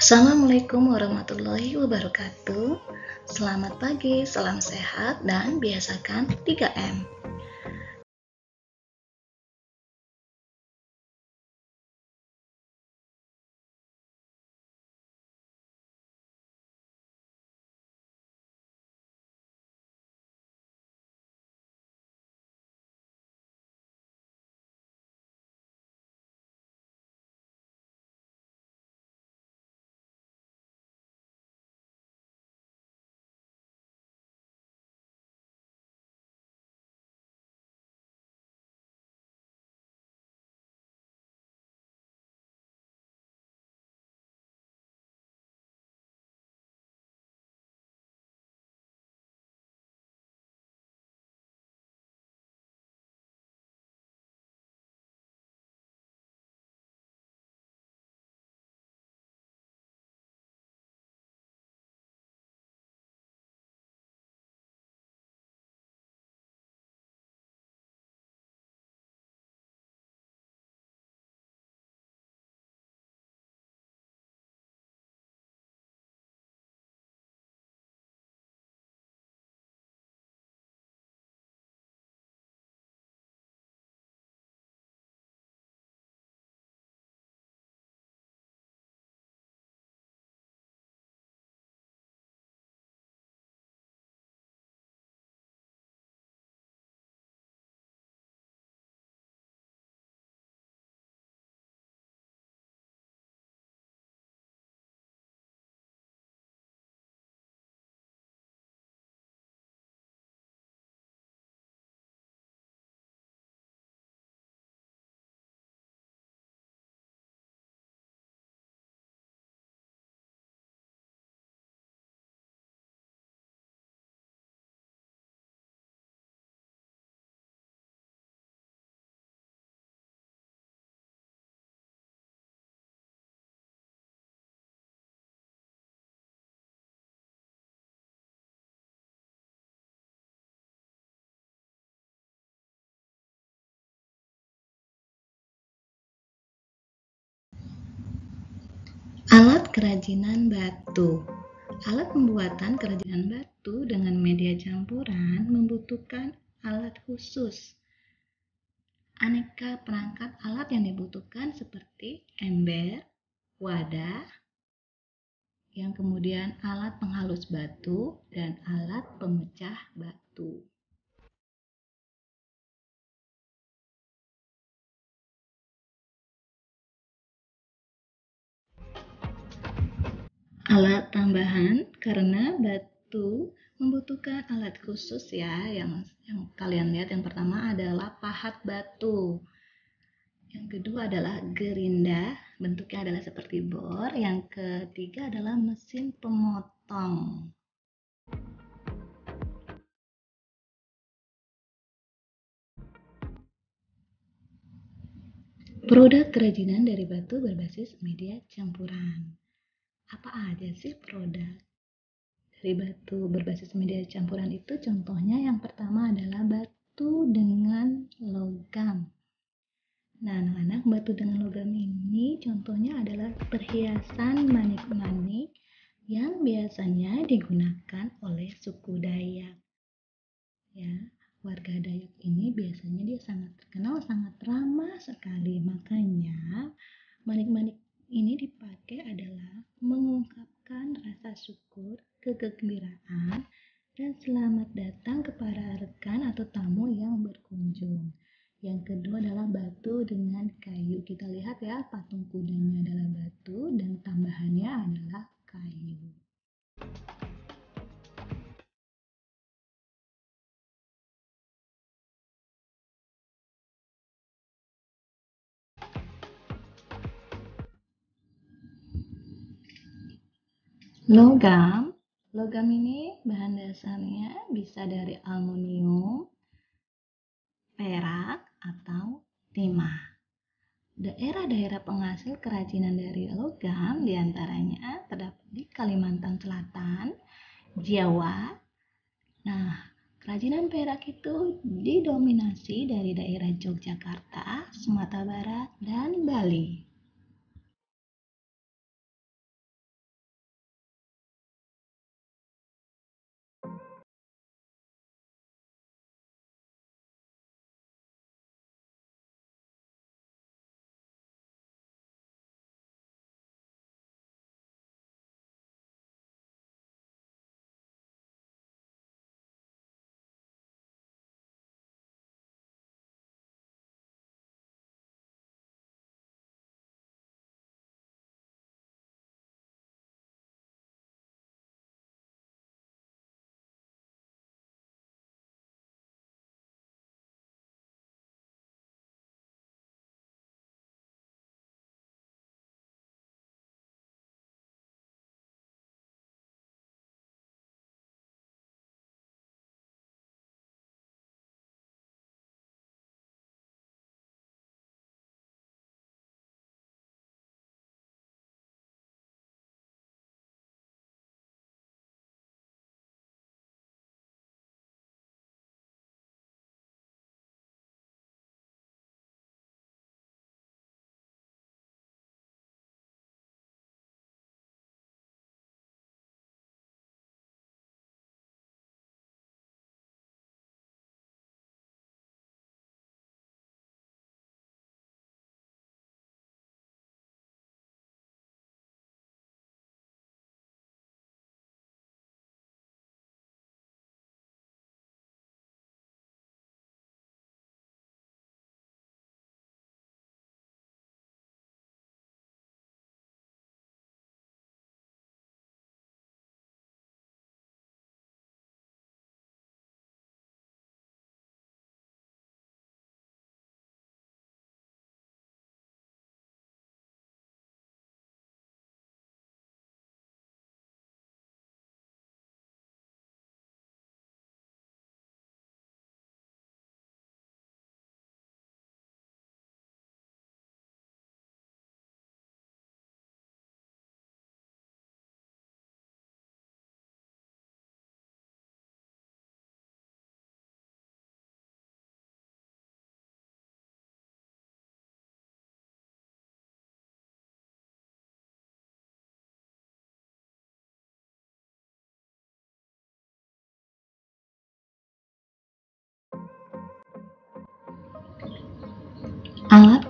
Assalamualaikum warahmatullahi wabarakatuh. Selamat pagi, salam sehat, dan biasakan 3M. Alat kerajinan batu. Alat pembuatan kerajinan batu dengan media campuran membutuhkan alat khusus. Aneka perangkat alat yang dibutuhkan seperti ember, wadah, yang kemudian alat penghalus batu, dan alat pemecah batu. Alat tambahan karena batu membutuhkan alat khusus ya, yang kalian lihat. Yang pertama adalah pahat batu. Yang kedua adalah gerinda, bentuknya adalah seperti bor. Yang ketiga adalah mesin pemotong. Produk kerajinan dari batu berbasis media campuran. Apa aja sih produk dari batu berbasis media campuran itu? Contohnya yang pertama adalah batu dengan logam. Nah, anak-anak, batu dengan logam ini contohnya adalah perhiasan manik-manik yang biasanya digunakan oleh suku Dayak. Ya, warga Dayak ini biasanya dia sangat terkenal, sangat ramah sekali. Makanya manik-manik ini dipakai adalah mengungkapkan rasa syukur, kegembiraan, dan selamat datang kepada rekan atau tamu yang berkunjung. Yang kedua adalah batu dengan kayu. Kita lihat ya, patung kudanya adalah batu dan tambahannya adalah kayu. Logam. Logam ini bahan dasarnya bisa dari aluminium, perak, atau timah. Daerah-daerah penghasil kerajinan dari logam diantaranya terdapat di Kalimantan Selatan, Jawa. Nah, kerajinan perak itu didominasi dari daerah Yogyakarta, Sumatera Barat, dan Bali.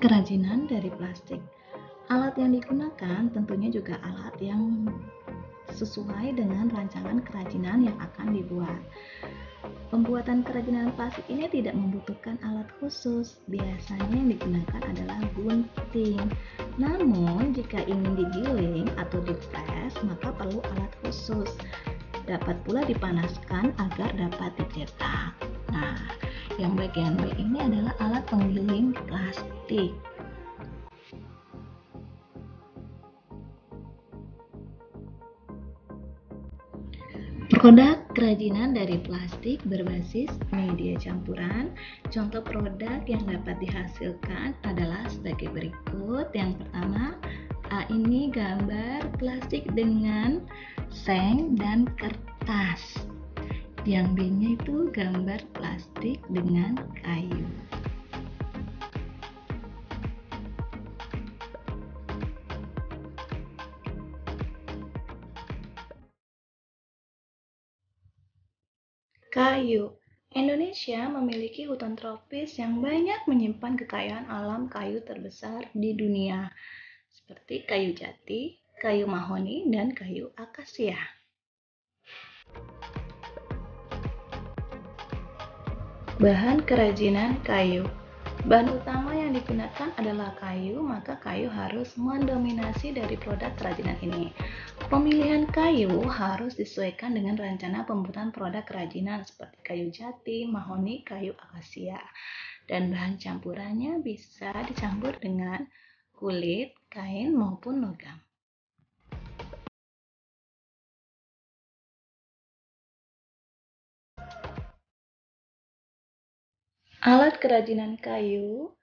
kerajinan dari plastik. Alat yang digunakan tentunya juga alat yang sesuai dengan rancangan kerajinan yang akan dibuat. Pembuatan kerajinan plastik ini tidak membutuhkan alat khusus. Biasanya yang digunakan adalah gunting. Namun, jika ingin digiling atau dipres, maka perlu alat khusus. Dapat pula dipanaskan agar dapat dicetak. Nah, yang bagian B ini adalah alat penggiling plastik. Produk kerajinan dari plastik berbasis media campuran. Contoh produk yang dapat dihasilkan adalah sebagai berikut. Yang pertama, ini gambar plastik dengan seng dan kertas. Yang B-nya itu gambar plastik dengan kayu. Kayu. Indonesia memiliki hutan tropis yang banyak menyimpan kekayaan alam kayu terbesar di dunia, seperti kayu jati, kayu mahoni, dan kayu akasia. Bahan kerajinan kayu. Bahan utama yang digunakan adalah kayu, maka kayu harus mendominasi dari produk kerajinan ini. Pemilihan kayu harus disesuaikan dengan rencana pembuatan produk kerajinan seperti kayu jati, mahoni, kayu akasia. Dan bahan campurannya bisa dicampur dengan kulit, kain, maupun logam. Alat kerajinan kayu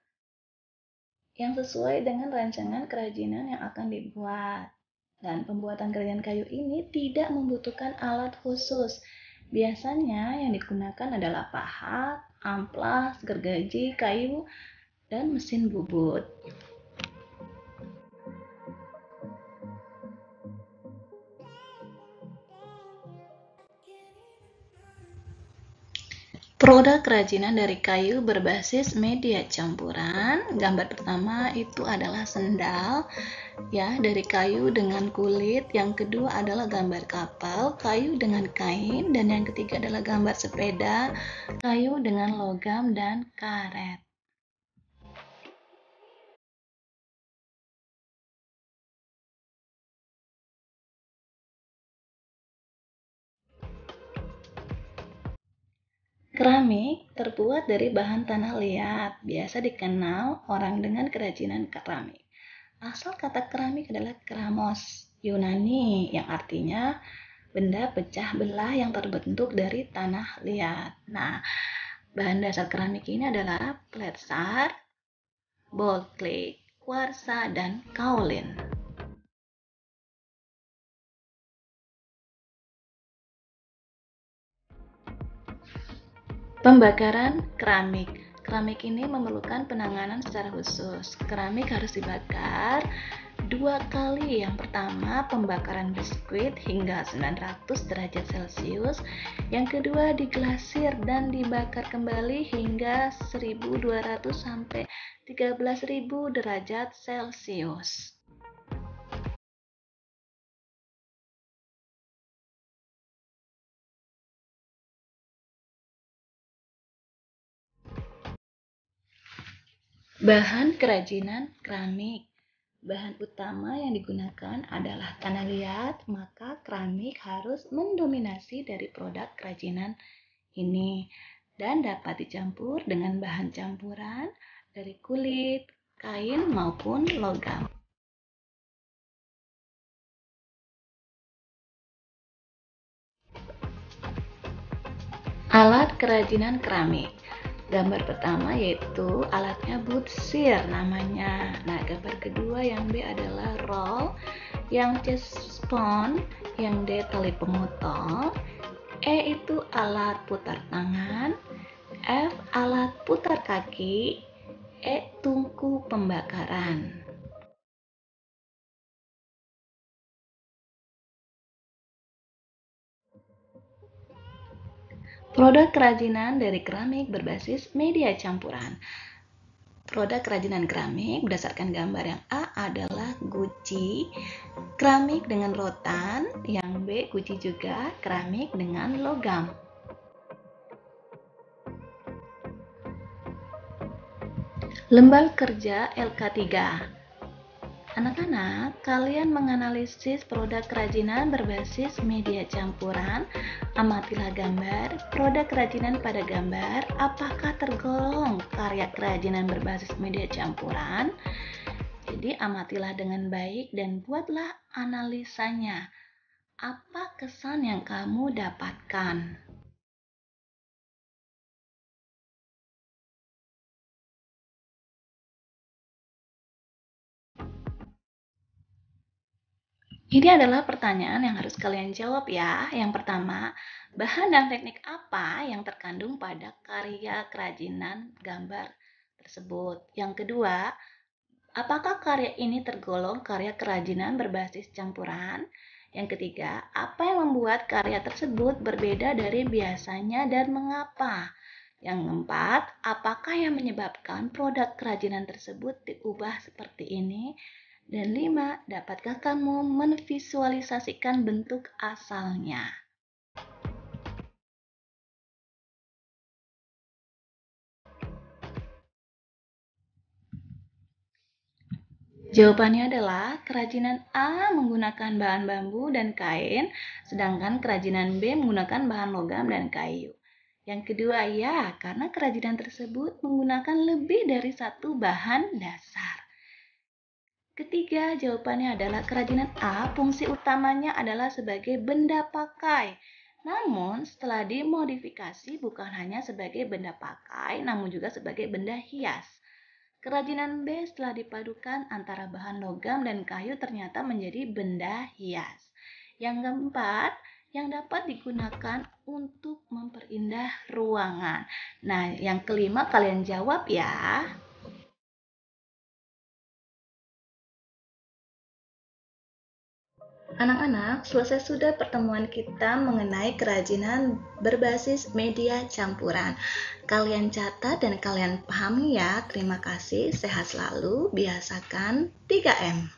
yang sesuai dengan rancangan kerajinan yang akan dibuat. Dan pembuatan kerajinan kayu ini tidak membutuhkan alat khusus. Biasanya yang digunakan adalah pahat, amplas, gergaji, kayu, dan mesin bubut. Produk kerajinan dari kayu berbasis media campuran. Gambar pertama itu adalah sendal ya dari kayu dengan kulit. Yang kedua adalah gambar kapal, kayu dengan kain, dan yang ketiga adalah gambar sepeda, kayu dengan logam dan karet. Keramik terbuat dari bahan tanah liat, biasa dikenal orang dengan kerajinan keramik. Asal kata keramik adalah keramos, Yunani, yang artinya benda pecah belah yang terbentuk dari tanah liat. Nah, bahan dasar keramik ini adalah pletsar, bold clay, kuarsa, dan kaolin. Pembakaran keramik. Keramik ini memerlukan penanganan secara khusus. Keramik harus dibakar 2 kali. Yang pertama, pembakaran biskuit hingga 900 derajat Celcius. Yang kedua, diglasir dan dibakar kembali hingga 1200 sampai 13.000 derajat Celcius. Bahan kerajinan keramik. Bahan utama yang digunakan adalah tanah liat, maka keramik harus mendominasi dari produk kerajinan ini dan dapat dicampur dengan bahan campuran dari kulit, kain, maupun logam. Alat kerajinan keramik. Gambar pertama yaitu alatnya butsir namanya. Nah, gambar kedua yang B adalah roll, yang C spon, yang D tali pemotong, E itu alat putar tangan, F alat putar kaki, E tungku pembakaran. Produk kerajinan dari keramik berbasis media campuran. Produk kerajinan keramik berdasarkan gambar yang A adalah guci, keramik dengan rotan, yang B guci juga, keramik dengan logam. Lembar kerja LK3. Anak-anak, kalian menganalisis produk kerajinan berbasis media campuran. Amatilah gambar. Produk kerajinan pada gambar, apakah tergolong karya kerajinan berbasis media campuran? Jadi amatilah dengan baik dan buatlah analisanya. Apa kesan yang kamu dapatkan? Ini adalah pertanyaan yang harus kalian jawab ya. Yang pertama, bahan dan teknik apa yang terkandung pada karya kerajinan gambar tersebut? Yang kedua, apakah karya ini tergolong karya kerajinan berbasis campuran? Yang ketiga, apa yang membuat karya tersebut berbeda dari biasanya dan mengapa? Yang keempat, apakah yang menyebabkan produk kerajinan tersebut diubah seperti ini? Dan 5, dapatkah kamu menvisualisasikan bentuk asalnya? Jawabannya adalah kerajinan A menggunakan bahan bambu dan kain, sedangkan kerajinan B menggunakan bahan logam dan kayu. Yang kedua ya, karena kerajinan tersebut menggunakan lebih dari satu bahan dasar. Ketiga, jawabannya adalah kerajinan A, fungsi utamanya adalah sebagai benda pakai. Namun, setelah dimodifikasi bukan hanya sebagai benda pakai, namun juga sebagai benda hias. Kerajinan B setelah dipadukan antara bahan logam dan kayu ternyata menjadi benda hias. Yang keempat, yang dapat digunakan untuk memperindah ruangan. Nah, yang kelima kalian jawab ya. Anak-anak, selesai sudah pertemuan kita mengenai kerajinan berbasis media campuran. Kalian catat dan kalian pahami ya. Terima kasih, sehat selalu, biasakan 3M.